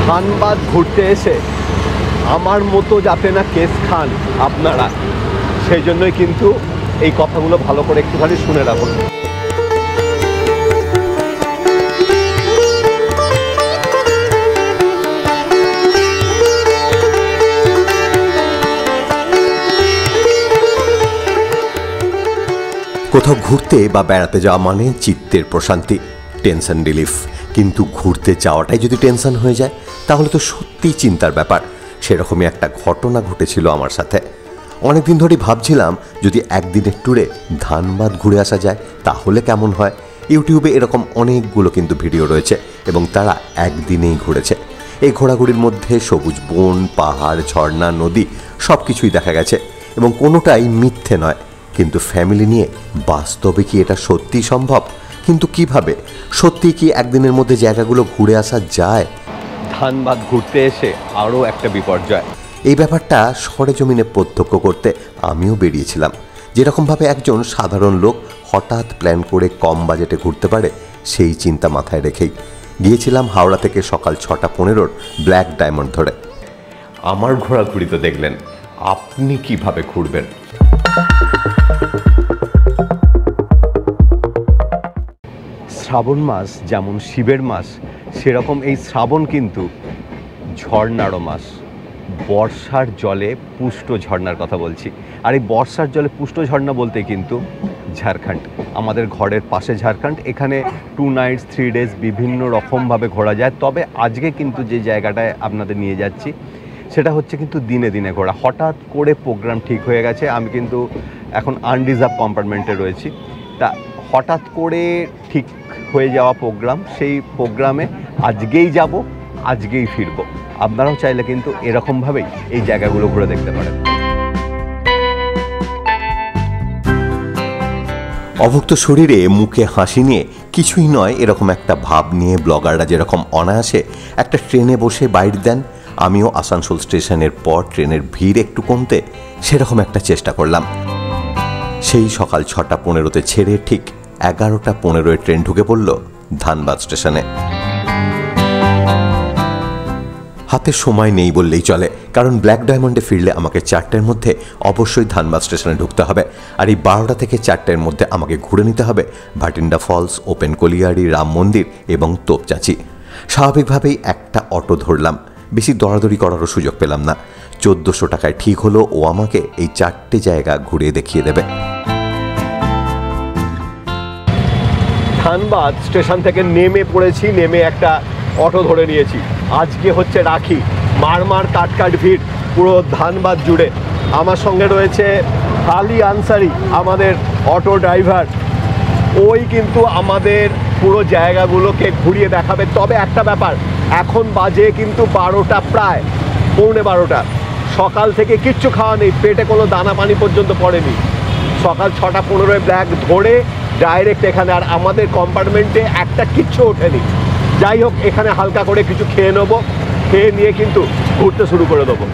ধানবাদ ঘুরতে এসে আমার মতো যাতে না কেস খান আপনারা, সেই জন্যই কিন্তু এই কথাগুলো ভালো করে একটুখানি শুনে রাখুন। কোথাও ঘুরতে বা বেড়াতে যাওয়া মানে চিত্তের প্রশান্তি, টেনশন রিলিফ। কিন্তু ঘুরতে যাওয়াটাই যদি টেনশন হয়ে যায় তাহলে তো সত্যিই চিন্তার ব্যাপার। সেরকমই একটা ঘটনা ঘটেছিল আমার সাথে। অনেকদিন ধরেই ভাবছিলাম যদি একদিনের ট্যুরে ধানবাদ ঘুরে আসা যায় তাহলে কেমন হয়। ইউটিউবে এরকম অনেকগুলো কিন্তু ভিডিও রয়েছে এবং তারা একদিনেই ঘুরেছে। এই ঘোরাঘুরির মধ্যে সবুজ বন, পাহাড়, ঝর্ণা, নদী সব কিছুই দেখা গেছে এবং কোনোটাই মিথ্যে নয়। কিন্তু ফ্যামিলি নিয়ে বাস্তবে কি এটা সত্যি সম্ভব? কিন্তু কিভাবে? সত্যি কি একদিনের মধ্যে জায়গাগুলো ঘুরে আসা যায়? ধানবাদ ঘুরতে এসে আরও একটা বিপর্যয়। এই ব্যাপারটা সরেজমিনে প্রত্যক্ষ করতে আমিও বেরিয়েছিলাম। যেরকমভাবে একজন সাধারণ লোক হঠাৎ প্ল্যান করে কম বাজেটে ঘুরতে পারে সেই চিন্তা মাথায় রেখেই গিয়েছিলাম হাওড়া থেকে সকাল 6:15 ব্ল্যাক ডায়মন্ড ধরে। আমার ঘোরাঘুরি তো দেখলেন, আপনি কিভাবে ঘুরবেন? শ্রাবণ মাস যেমন শিবের মাস, সেরকম এই শ্রাবণ কিন্তু ঝর্ণারও মাস। বর্ষার জলে পুষ্ট ঝর্ণার কথা বলছি। আর এই বর্ষার জলে পুষ্ট ঝর্ণা বলতে কিন্তু ঝাড়খণ্ড, আমাদের ঘরের পাশে ঝাড়খণ্ড। এখানে 2 নাইটস 3 ডেজ বিভিন্ন রকমভাবে ঘোরা যায়। তবে আজকে কিন্তু যে জায়গাটায় আপনাদের নিয়ে যাচ্ছি সেটা হচ্ছে কিন্তু দিনে দিনে ঘোরা। হঠাৎ করে প্রোগ্রাম ঠিক হয়ে গেছে। আমি কিন্তু এখন আনরিজার্ভ কম্পার্টমেন্টে রয়েছি। তা হঠাৎ করে ঠিক হয়ে যাওয়া প্রোগ্রাম, সেই প্রোগ্রামে আজকেই যাব, আজকেই ফিরবো। আপনারাও চাইলে কিন্তু এরকমভাবেই এই জায়গাগুলো ঘুরে দেখতে পারেন। অভুক্ত শরীরে মুখে হাসি নিয়ে কিছুই নয় এরকম একটা ভাব নিয়ে ব্লগাররা যেরকম অনায়াসে একটা ট্রেনে বসে বাইট দেন, আমিও আসানসোল স্টেশনের পর ট্রেনের ভিড় একটু কমতে সেরকম একটা চেষ্টা করলাম। সেই সকাল 6:15 ছেড়ে ঠিক 11:15 ট্রেন ঢুকে পড়ল ধানবাদ স্টেশনে। হাতে সময় নেই বললেই চলে, কারণ ব্ল্যাক ডায়মন্ডে ফিরলে আমাকে 4টার মধ্যে অবশ্যই ধানবাদ স্টেশনে ঢুকতে হবে। আর এই 12টা থেকে 4টার মধ্যে আমাকে ঘুরে নিতে হবে Bhatinda falls, open colliery, Ram Mandir এবং তোপচাচি। স্বাভাবিকভাবেই একটা অটো ধরলাম। বেশি দরাদরি করারও সুযোগ পেলাম না। 1400 টাকায় ঠিক হলো ও আমাকে এই 4টে জায়গা ঘুরিয়ে দেখিয়ে দেবে। ধানবাদ স্টেশন থেকে নেমে পড়েছি, নেমে একটা অটো ধরে নিয়েছি। আজকে হচ্ছে রাখি, মারমার কাটকাট ভিড় পুরো ধানবাদ জুড়ে। আমার সঙ্গে রয়েছে আলী আনসারি, আমাদের অটো ড্রাইভার। ওই কিন্তু আমাদের পুরো জায়গাগুলোকে ঘুরিয়ে দেখাবে। তবে একটা ব্যাপার, এখন বাজে কিন্তু 12টা, প্রায় 11:45। সকাল থেকে কিচ্ছু খাওয়া নেই, পেটে কোনো দানা পানি পর্যন্ত পড়েনি। সকাল 6:15 ব্ল্যাক ধরে ডাইরেক্ট এখানে। আর আমাদের কম্পার্টমেন্টে একটা কিচ্ছু ওঠেনি। যাই হোক, এখানে হালকা করে কিছু খেয়ে নেবো, খেয়ে নিয়ে কিন্তু ঘুরতে শুরু করে দেবো।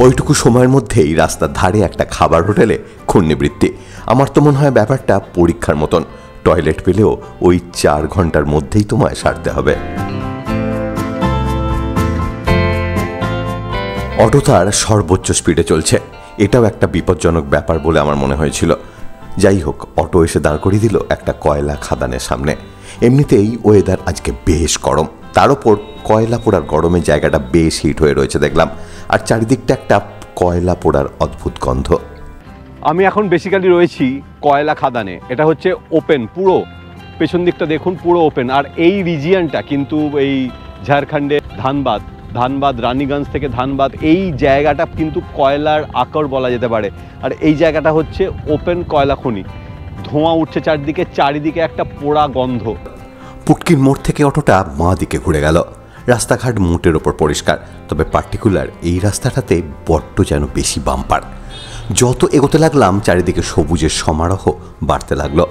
ওইটুকু সময়ের মধ্যেই রাস্তার ধারে একটা খাবার হোটেলে ক্ষুণ্ণিবৃত্তি। আমার তো মনে হয় ব্যাপারটা পরীক্ষার মতন। টয়লেট পেলেও ওই 4 ঘন্টার মধ্যেই তোমায় সারতে হবে। অটো তার সর্বোচ্চ স্পিডে চলছে। এটাও একটা বিপজ্জনক ব্যাপার বলে আমার মনে হয়েছিল। যাই হোক, অটো এসে দাঁড় করিয়ে দিল একটা কয়লা খাদানের সামনে। এমনিতেই ওয়েদার আজকে বেশ গরম, তার ওপর কয়লা পোড়ার গরমে জায়গাটা বেশ হিট হয়ে রয়েছে দেখলাম। আর চারিদিকটা একটা কয়লা পোড়ার অদ্ভুত গন্ধ। আমি এখন বেসিক্যালি রয়েছি কয়লা খাদানে। এটা হচ্ছে ওপেন, পুরো পেছন দিকটা দেখুন, পুরো ওপেন। আর এই রিজিয়নটা কিন্তু এই ঝাড়খণ্ডে ধানবাদ রানীগঞ্জ থেকে ধানবাদ, এই জায়গাটা কিন্তু কয়লার আকর বলা যেতে পারে। আর এই জায়গাটা হচ্ছে ওপেন কয়লা খনি। ধোঁয়া উঠছে চারিদিকে একটা পোড়া গন্ধ। পুটকির মোড় থেকে অটোটা বাঁ দিকে ঘুরে গেল। রাস্তাঘাট মোটের ওপর পরিষ্কার, তবে পার্টিকুলার এই রাস্তাটাতে বড্ড যেন বেশি বাম্পার। যত এগোতে লাগলাম চারিদিকে সবুজের সমারোহ বাড়তে লাগলো।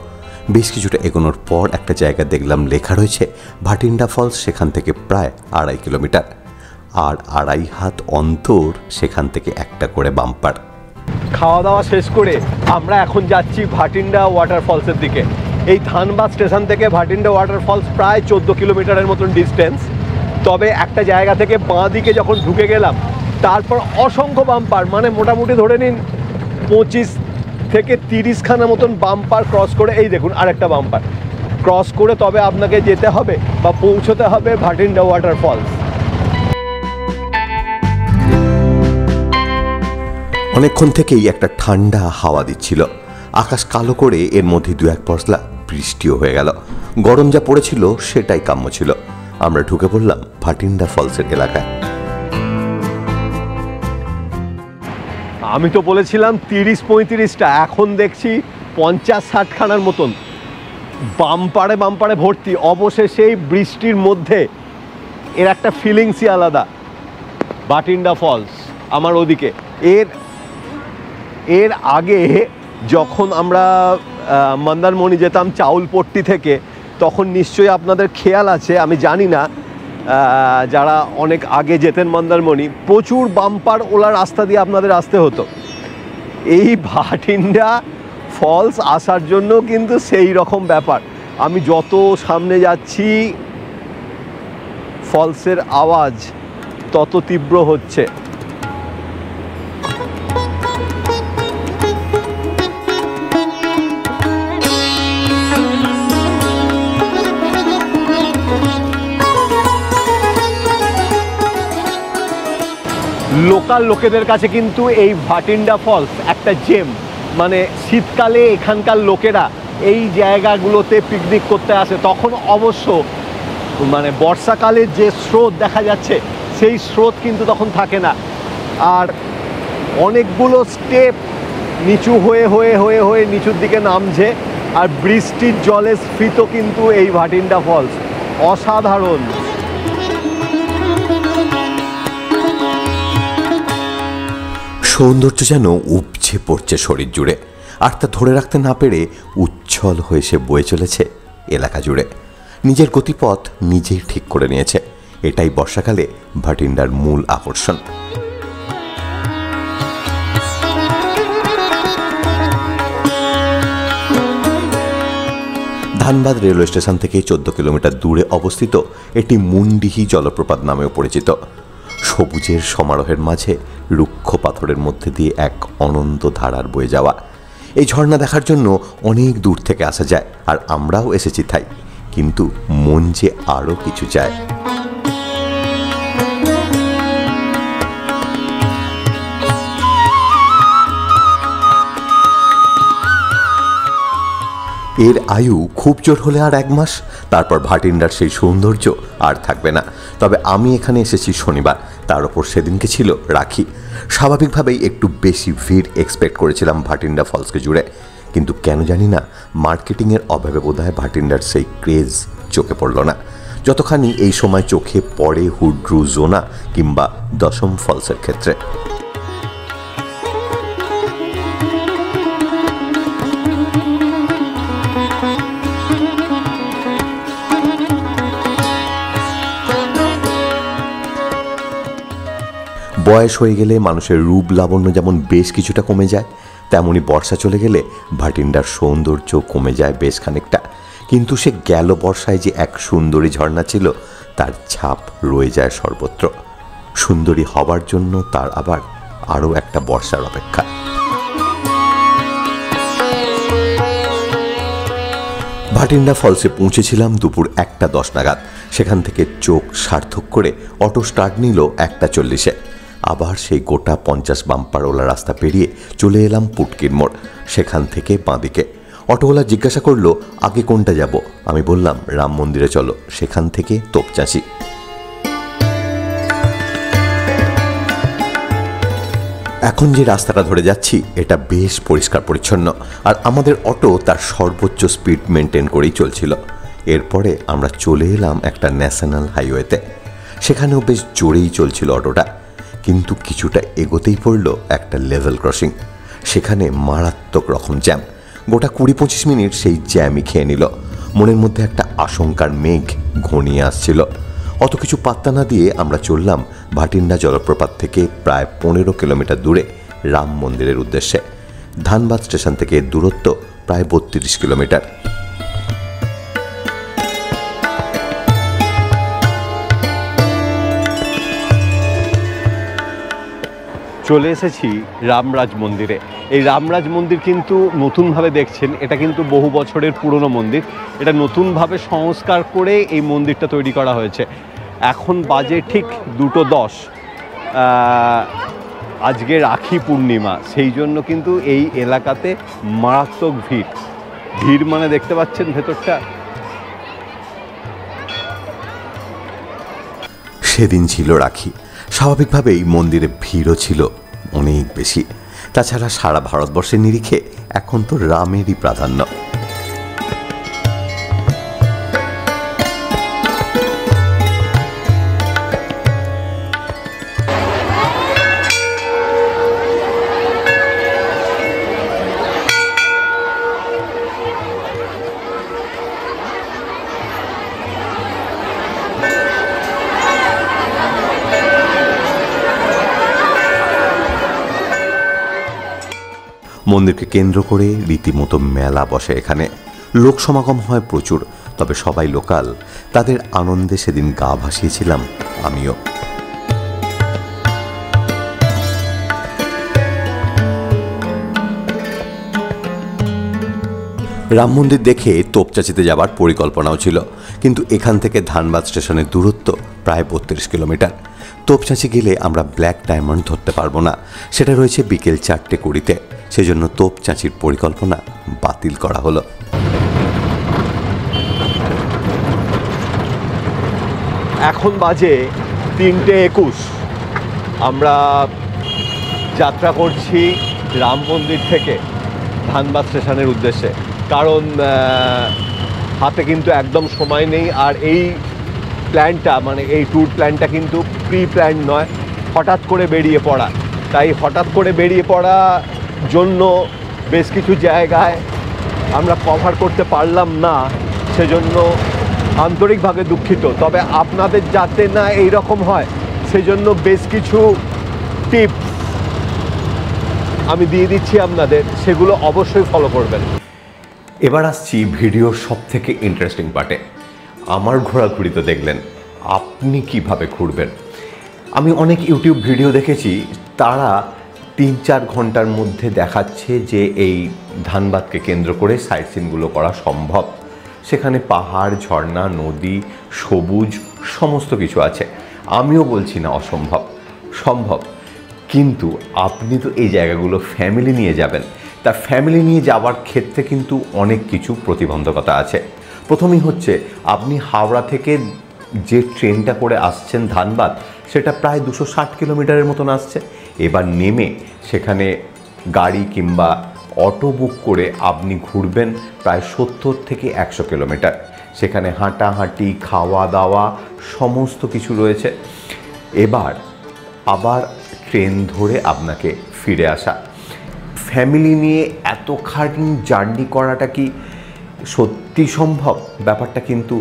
বেশ কিছুটা এগোনোর পর একটা জায়গা দেখলাম লেখা রয়েছে ভাটিন্ডা ফলস, সেখান থেকে প্রায় 2.5 কিলোমিটার। আর 2.5 হাত অন্তর সেখান থেকে একটা করে বাম্পার। খাওয়া দাওয়া শেষ করে আমরা এখন যাচ্ছি ভাটিন্ডা ওয়াটারফলসের দিকে। এই ধানবাদ স্টেশন থেকে ভাটিন্ডা ওয়াটারফলস প্রায় 14 কিলোমিটারের মতন ডিস্টেন্স। তবে একটা জায়গা থেকে বাঁ দিকে যখন ঢুকে গেলাম, তারপর অসংখ্য বাম্পার, মানে মোটামুটি ধরে নিন 25 থেকে 30 খানা মতন বাম্পার ক্রস করে, এই দেখুন আরেকটা বাম্পার ক্রস করে তবে আপনাকে যেতে হবে বা পৌঁছতে হবে ভাটিন্ডা ওয়াটারফলস। অনেকক্ষণ থেকেই একটা ঠান্ডা হাওয়া দিচ্ছিল, আকাশ কালো করে এর মধ্যে 2-1 পশলা বৃষ্টিও হয়ে গেল। গরম যা পড়েছিল সেটাই কাম্য ছিল। আমরা ঢুকে পড়লাম ভাটিন্ডা ফলসের এলাকায়। আমি তো বলেছিলাম 30-35টা, এখন দেখছি 50-60 খানার মতন বাম্পারে বাম্পারে ভর্তি। অবশেষে এই বৃষ্টির মধ্যে এর একটা ফিলিংসই আলাদা। ভাটিন্ডা ফলস আমার ওদিকে। এর আগে যখন আমরা মন্দারমণি যেতাম চাউলপট্টি থেকে, তখন নিশ্চয়ই আপনাদের খেয়াল আছে, আমি জানি না যারা অনেক আগে যেতেন মন্দারমণি, প্রচুর বাম্পার ওলা রাস্তা দিয়ে আপনাদের আসতে হতো। এই ভাটিন্ডা ফলস আসার জন্য কিন্তু সেই রকম ব্যাপার। আমি যত সামনে যাচ্ছি ফলসের আওয়াজ তত তীব্র হচ্ছে। লোকাল লোকেদের কাছে কিন্তু এই ভাটিন্ডা ফলস একটা জেম। মানে শীতকালে এখানকার লোকেরা এই জায়গাগুলোতে পিকনিক করতে আসে। তখন অবশ্য মানে বর্ষাকালে যে স্রোত দেখা যাচ্ছে সেই স্রোত কিন্তু তখন থাকে না। আর অনেকগুলো স্টেপ নিচু হয়ে হয়ে হয়ে হয়ে নিচুর দিকে নামছে, আর বৃষ্টির জলে স্ফীত কিন্তু এই ভাটিন্ডা ফলস। অসাধারণ। সৌন্দর্য যেন উপচে পড়ছে শরীর জুড়ে, আর তা ধরে রাখতে না পেরে উচ্ছল হয়ে সে বয়ে চলেছে এলাকা জুড়ে। নিজের গতিপথ নিজেই ঠিক করে নিয়েছে। এটাই বর্ষাকালে ভাটিন্ডার মূল আকর্ষণ। ধানবাদ রেলওয়ে স্টেশন থেকে 14 কিলোমিটার দূরে অবস্থিত এটি মুন্ডিহি জলপ্রপাত নামেও পরিচিত। সবুজের সমারোহের মাঝে রুক্ষ পাথরের মধ্যে দিয়ে এক অনন্ত ধারার বয়ে যাওয়া। এই ঝর্ণা দেখার জন্য অনেক দূর থেকে আসা যায়, আর আমরাও এসেছি তাই। কিন্তু মন যে আরও কিছু চায়। এর আয়ু খুব জোর হলে আর 1 মাস, তারপর ভাটিন্ডার সেই সৌন্দর্য আর থাকবে না। তবে আমি এখানে এসেছি শনিবার, তার ওপর সেদিনকে ছিল রাখি। স্বাভাবিকভাবেই একটু বেশি ভিড় এক্সপেক্ট করেছিলাম ভাটিন্ডা ফলসকে জুড়ে, কিন্তু কেন জানি না মার্কেটিংয়ের অভাবে বোধহয় ভাটিন্ডার সেই ক্রেজ চোখে পড়ল না, যতখানি এই সময় চোখে পড়ে হুড্রু জোনা কিংবা দশম ফলসের ক্ষেত্রে। বয়স হয়ে গেলে মানুষের রূপ লাবণ্য যেমন বেশ কিছুটা কমে যায়, তেমনি বর্ষা চলে গেলে ভাটিন্ডার সৌন্দর্য কমে যায় বেশ খানিকটা। কিন্তু সে গেল বর্ষায় যে এক সুন্দরী ঝর্ণা ছিল, তার ছাপ রয়ে যায় সর্বত্র। সুন্দরী হবার জন্য তার আবার আরও একটা বর্ষার অপেক্ষা। ভাটিন্ডা ফলসে পৌঁছেছিলাম দুপুর 1:10 নাগাদ। সেখান থেকে চোখ সার্থক করে অটো স্টার্ট নিল 1:40-এ। আবার সেই গোটা 50 বাম্পারওয়ালা রাস্তা পেরিয়ে চলে এলাম পুটকির মোড়। সেখান থেকে বাঁদিকে। অটোওয়ালা জিজ্ঞাসা করলো আগে কোনটা যাব। আমি বললাম রাম মন্দিরে চলো, সেখান থেকে তোপচাঁচি। এখন যে রাস্তাটা ধরে যাচ্ছি এটা বেশ পরিষ্কার পরিচ্ছন্ন, আর আমাদের অটো তার সর্বোচ্চ স্পিড মেনটেন করেই চলছিল। এরপরে আমরা চলে এলাম একটা ন্যাশনাল হাইওয়েতে। সেখানেও বেশ জোরেই চলছিল অটোটা, কিন্তু কিছুটা এগোতেই পড়ল একটা লেভেল ক্রসিং। সেখানে মারাত্মক রকম জ্যাম। গোটা 20-25 মিনিট সেই জ্যামই খেয়ে নিল। মনের মধ্যে একটা আশঙ্কার মেঘ ঘনিয়ে আসছিল। অত কিছু পাত্তা না দিয়ে আমরা চললাম ভাটিন্ডা জলপ্রপাত থেকে প্রায় 15 কিলোমিটার দূরে রাম মন্দিরের উদ্দেশ্যে। ধানবাদ স্টেশন থেকে দূরত্ব প্রায় 32 কিলোমিটার। চলে এসেছি রামরাজ মন্দিরে। এই রামরাজ মন্দির কিন্তু নতুনভাবে দেখছেন, এটা কিন্তু বহু বছরের পুরনো মন্দির। এটা নতুনভাবে সংস্কার করে এই মন্দিরটা তৈরি করা হয়েছে। এখন বাজে ঠিক 2:10। আজকে রাখি পূর্ণিমা, সেই জন্য কিন্তু এই এলাকাতে মারাত্মক ভিড় মানে দেখতে পাচ্ছেন ভেতরটা। সেদিন ছিল রাখি, স্বাভাবিকভাবেই মন্দিরে ভিড়ও ছিল অনেক বেশি। তাছাড়া সারা ভারতবর্ষের নিরিখে এখন তো রামেরই প্রাধান্য। মন্দিরকে কেন্দ্র করে রীতিমতো মেলা বসে। এখানে লোক সমাগম হয় প্রচুর, তবে সবাই লোকাল। তাদের আনন্দে সেদিন গা ভাসিয়েছিলাম আমিও। রাম মন্দির দেখে তোপচাচিতে যাবার পরিকল্পনাও ছিল, কিন্তু এখান থেকে ধানবাদ স্টেশনের দূরত্ব প্রায় 32 কিলোমিটার। তোপচাচি গেলে আমরা ব্ল্যাক ডায়মন্ড ধরতে পারবো না, সেটা রয়েছে বিকেল 4:20-তে। সেজন্য তোপচাচির পরিকল্পনা বাতিল করা হলো। এখন বাজে 3:21। আমরা যাত্রা করছি রাম মন্দির থেকে ধানবাদ স্টেশনের উদ্দেশ্যে, কারণ হাতে কিন্তু একদম সময় নেই। আর এই প্ল্যানটা মানে এই ট্যুর প্ল্যানটা কিন্তু প্রি প্ল্যান নয়, হঠাৎ করে বেরিয়ে পড়া। তাই হঠাৎ করে বেরিয়ে পড়া জন্য বেশ কিছু জায়গায় আমরা কভার করতে পারলাম না, সেজন্য আন্তরিকভাবে দুঃখিত। তবে আপনাদের যাতে না এই রকম হয় সেজন্য বেশ কিছু টিপস আমি দিয়ে দিচ্ছি আপনাদের, সেগুলো অবশ্যই ফলো করবেন। এবার আসছি ভিডিওর সব থেকে ইন্টারেস্টিং পার্টে। আমার ঘোরাঘুরি তো দেখলেন, আপনি কিভাবে ঘুরবেন। আমি অনেক ইউটিউব ভিডিও দেখেছি, তারা 3-4 ঘন্টার মধ্যে দেখাচ্ছে যে এই ধানবাদকে কেন্দ্র করে সাইট সিনগুলো করা সম্ভব। সেখানে পাহাড়, ঝর্ণা, নদী, সবুজ সমস্ত কিছু আছে। আমিও বলছি না অসম্ভব, সম্ভব। কিন্তু আপনি তো এই জায়গাগুলো ফ্যামিলি নিয়ে যাবেন, তা ফ্যামিলি নিয়ে যাওয়ার ক্ষেত্রে কিন্তু অনেক কিছু প্রতিবন্ধকতা আছে। প্রথমেই হচ্ছে, আপনি হাওড়া থেকে যে ট্রেনটা করে আসছেন ধানবাদ, সেটা প্রায় 260 কিলোমিটারের মতন আসছে। এবার নেমে সেখানে গাড়ি কিংবা অটো বুক করে আপনি ঘুরবেন প্রায় 70 থেকে 100 কিলোমিটার। সেখানে হাঁটাহাঁটি, খাওয়া দাওয়া সমস্ত কিছু রয়েছে। এবার আবার ট্রেন ধরে আপনাকে ফিরে আসা। ফ্যামিলি নিয়ে এতখানি জার্নি করাটা কি সত্যি সম্ভব? ব্যাপারটা কিন্তু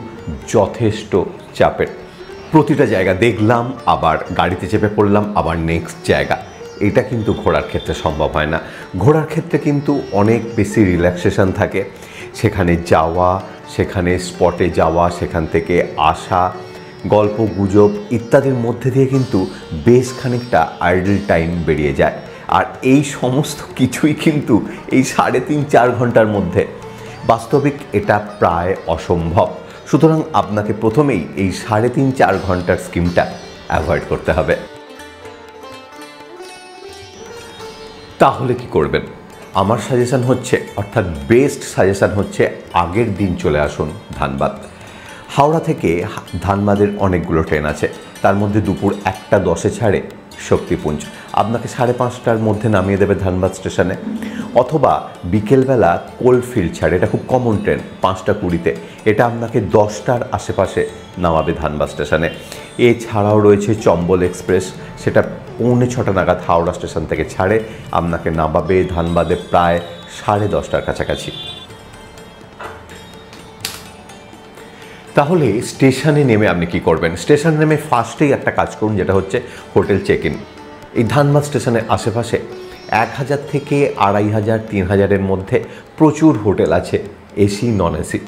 যথেষ্ট চাপের। প্রতিটা জায়গা দেখলাম, আবার গাড়িতে চেপে পড়লাম, আবার নেক্সট জায়গা। এটা কিন্তু ঘোরার ক্ষেত্রে সম্ভব হয় না। ঘোরার ক্ষেত্রে কিন্তু অনেক বেশি রিল্যাক্সেশন থাকে। সেখানে যাওয়া, সেখানে স্পটে যাওয়া, সেখান থেকে আসা, গল্প গুজব ইত্যাদির মধ্যে দিয়ে কিন্তু বেশ খানিকটা আইডল টাইম বেরিয়ে যায়। আর এই সমস্ত কিছুই কিন্তু এই 3.5-4 ঘন্টার মধ্যে। বাস্তবিক এটা প্রায় অসম্ভব। সুতরাং আপনাকে প্রথমেই এই 3.5-4 ঘন্টার স্কিমটা অ্যাভয়েড করতে হবে। তাহলে কি করবেন? আমার সাজেশন হচ্ছে, অর্থাৎ বেস্ট সাজেশন হচ্ছে, আগের দিন চলে আসুন ধানবাদ। হাওড়া থেকে ধানবাদের অনেকগুলো ট্রেন আছে, তার মধ্যে দুপুর 1:10 ছাড়ে শক্তিপুঞ্জ, আপনাকে 5:30টার মধ্যে নামিয়ে দেবে ধানবাদ স্টেশনে। অথবা বিকেলবেলা কোলফিল্ড ছাড়ে, এটা খুব কমন ট্রেন, 5:20-তে, এটা আপনাকে 10টার আশেপাশে নামাবে ধানবাদ স্টেশনে। এছাড়াও রয়েছে চম্বল এক্সপ্রেস, সেটা 6:45 নাগাদ হাওড়া স্টেশন থেকে ছাড়ে, আপনাকে নামাবে ধানবাদে প্রায় 10:30টার কাছাকাছি। তাহলে স্টেশনে নেমে আপনি কি করবেন? স্টেশনে নেমে ফার্স্টেই একটা কাজ করুন, যেটা হচ্ছে হোটেল চেক ইন। এই ধানবাদ স্টেশনের আশেপাশে 1000 থেকে 2500, 3000-এর মধ্যে প্রচুর হোটেল আছে, এসি নন এসি।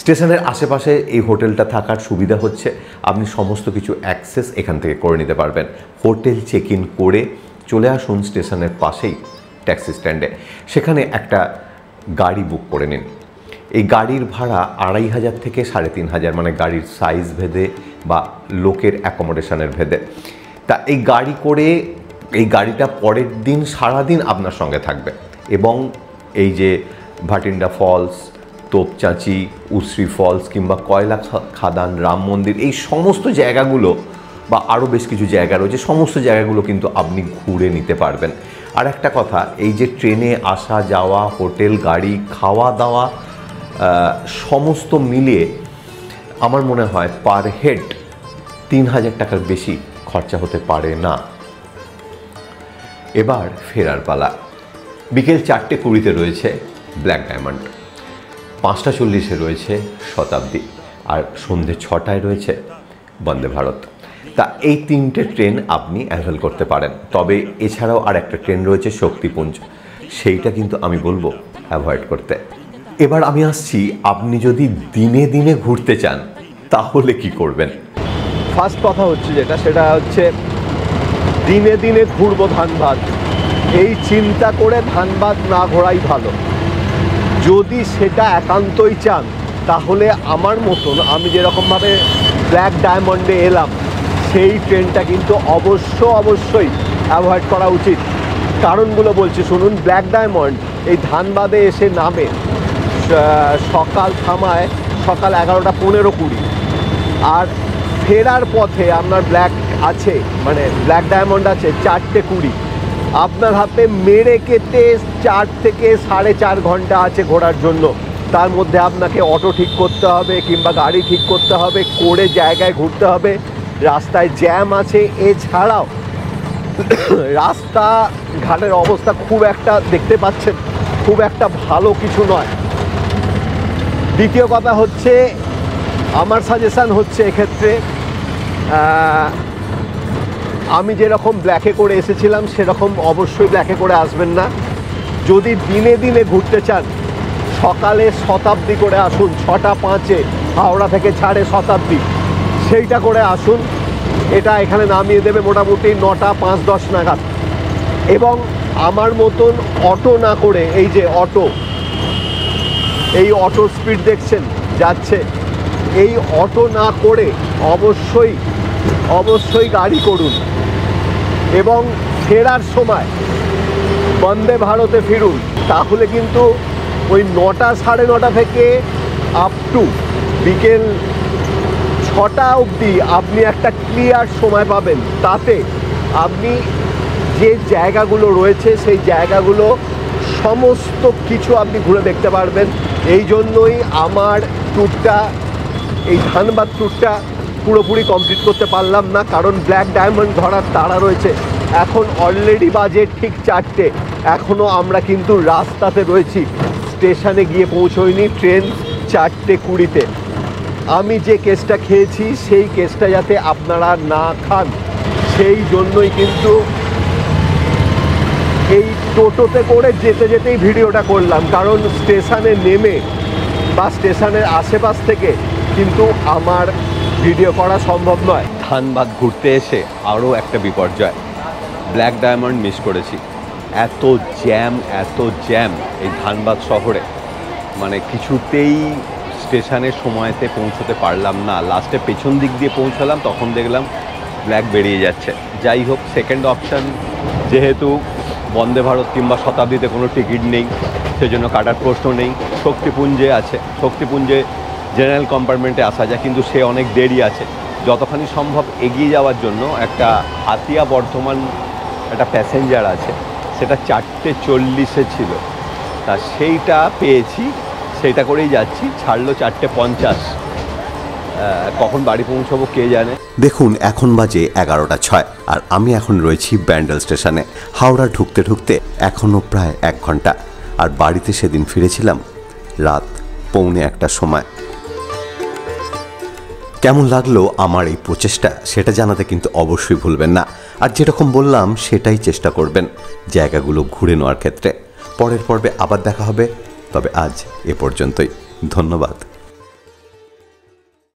স্টেশনের আশেপাশে এই হোটেলটা থাকার সুবিধা হচ্ছে আপনি সমস্ত কিছু অ্যাক্সেস এখান থেকে করে নিতে পারবেন। হোটেল চেক ইন করে চলে আসুন স্টেশনের পাশেই ট্যাক্সি স্ট্যান্ডে, সেখানে একটা গাড়ি বুক করে নিন। এই গাড়ির ভাড়া 2500 থেকে 3500, মানে গাড়ির সাইজ ভেদে বা লোকের অ্যাকোমোডেশনের ভেদে। তা এই গাড়ি করে এই গাড়িটা পরের দিন সারাদিন আপনার সঙ্গে থাকবে এবং এই যে ভাটিন্ডা ফলস, তোপচাঁচি, উশ্রী ফলস কিংবা কয়লা খাদান, রাম মন্দির, এই সমস্ত জায়গাগুলো বা আরও বেশ কিছু জায়গা রয়েছে, সমস্ত জায়গাগুলো কিন্তু আপনি ঘুরে নিতে পারবেন। আর একটা কথা, এই যে ট্রেনে আসা যাওয়া, হোটেল, গাড়ি, খাওয়া দাওয়া সমস্ত মিলিয়ে আমার মনে হয় পার হেড 3000 টাকার বেশি খরচা হতে পারে না। এবার ফেরার পালা। বিকেল 4:20 রয়েছে ব্ল্যাক ডায়মন্ড, 5:40 রয়েছে শতাব্দী, আর সন্ধ্যে 6টায় রয়েছে বন্দে ভারত। তা এই 3টে ট্রেন আপনি অ্যাভেল করতে পারেন। তবে এছাড়াও আর একটা ট্রেন রয়েছে শক্তিপুঞ্জ, সেইটা কিন্তু আমি বলবো অ্যাভয়েড করতে। এবার আমি আসছি, আপনি যদি দিনে দিনে ঘুরতে চান তাহলে কি করবেন। ফার্স্ট কথা হচ্ছে যেটা, সেটা হচ্ছে দিনে দিনে ঘুরবো ধানবাদ, এই চিন্তা করে ধানবাদ না ঘোরাই ভালো। যদি সেটা একান্তই চান তাহলে আমার মতন আমি যেরকমভাবে ব্ল্যাক ডায়মন্ডে এলাম, সেই ট্রেনটা কিন্তু অবশ্যই অ্যাভয়েড করা উচিত। কারণগুলো বলছি শুনুন। ব্ল্যাক ডায়মন্ড এই ধানবাদে এসে নামে সকাল থামায় সকাল 11টা 15-20, আর ফেরার পথে আপনার ব্ল্যাক আছে, মানে ব্ল্যাক ডায়মন্ড আছে 4:20। আপনার হাতে মেরে কেটে 4 থেকে 4.5 ঘন্টা আছে ঘোরার জন্য। তার মধ্যে আপনাকে অটো ঠিক করতে হবে কিংবা গাড়ি ঠিক করতে হবে, করে জায়গায় ঘুরতে হবে, রাস্তায় জ্যাম আছে। এছাড়াও রাস্তা ঘাটের অবস্থা খুব একটা, দেখতে পাচ্ছেন, খুব একটা ভালো কিছু নয়। দ্বিতীয় কথা হচ্ছে, আমার সাজেশান হচ্ছে এক্ষেত্রে আমি যেরকম ব্ল্যাকে করে এসেছিলাম সেরকম অবশ্যই ব্ল্যাকে করে আসবেন না। যদি দিনে দিনে ঘুরতে চান সকালে শতাব্দী করে আসুন, 6:05 হাওড়া থেকে ছাড়ে শতাব্দী, সেইটা করে আসুন। এটা এখানে নামিয়ে দেবে মোটামুটি 9টা 5-10 নাগাদ। এবং আমার মতন অটো না করে, এই যে অটো, এই অটোর স্পিড দেখছেন যাচ্ছে, এই অটো না করে অবশ্যই গাড়ি করুন এবং ফেরার সময় বন্দে ভারতে ফিরুন। তাহলে কিন্তু ওই 9টা 9:30 থেকে আপ টু বিকেল 6টা অবধি আপনি একটা ক্লিয়ার সময় পাবেন। তাতে আপনি যে জায়গাগুলো রয়েছে সেই জায়গাগুলো সমস্ত কিছু আপনি ঘুরে দেখতে পারবেন। এই জন্যই আমার ট্যুরটা, এই ধানবাদ ট্যুরটা পুরোপুরি কমপ্লিট করতে পারলাম না, কারণ ব্ল্যাক ডায়মন্ড ধরার তাড়া রয়েছে। এখন অলরেডি বাজে ঠিক 4টে, এখনও আমরা কিন্তু রাস্তাতে রয়েছি, স্টেশনে গিয়ে পৌঁছইনি। ট্রেন 4:20-তে। আমি যে কেসটা খেয়েছি সেই কেসটা যাতে আপনারা না খান, সেই জন্যই কিন্তু এই টোটোতে করে যেতেই ভিডিওটা করলাম। কারণ স্টেশনে নেমে বা স্টেশনের আশেপাশ থেকে কিন্তু আমার ভিডিও করা সম্ভব নয়। ধানবাদ ঘুরতে এসে আরও একটা বিপর্যয়, ব্ল্যাক ডায়মন্ড মিস করেছি। এত জ্যাম এই ধানবাদ শহরে, মানে কিছুতেই স্টেশনের সময়তে পৌঁছতে পারলাম না। লাস্টে পেছন দিক দিয়ে পৌঁছালাম, তখন দেখলাম ব্ল্যাক বেরিয়ে যাচ্ছে। যাই হোক, সেকেন্ড অপশান যেহেতু বন্দে ভারত কিংবা শতাব্দীতে কোনো টিকিট নেই, সেজন্য কাটার প্রশ্ন নেই। শক্তিপুঞ্জে আছে, শক্তিপুঞ্জে জেনারেল কম্পার্টমেন্টে আসা যায়, কিন্তু সে অনেক দেরি আছে। যতখানি সম্ভব এগিয়ে যাওয়ার জন্য একটা হাতিয়া বর্ধমান একটা প্যাসেঞ্জার আছে, সেটা 4:40 ছিল। তা সেইটা পেয়েছি, সেইটা করেই যাচ্ছি। ছাড়লো 4:50। কখন বাড়ি পৌঁছবো কে জানে। দেখুন, এখন বাজে 11:06 আর আমি এখন রয়েছি ব্যান্ডেল স্টেশনে। হাওড়া ঢুকতে এখনও প্রায় 1 ঘন্টা, আর বাড়িতে সেদিন ফিরেছিলাম রাত 1:45 সময়। কেমন লাগলো আমার এই প্রচেষ্টা সেটা জানাতে কিন্তু অবশ্যই ভুলবেন না। আর যেরকম বললাম সেটাই চেষ্টা করবেন জায়গাগুলো ঘুরে নেওয়ার ক্ষেত্রে। পরের পর্বে আবার দেখা হবে, তবে আজ এ পর্যন্তই। ধন্যবাদ।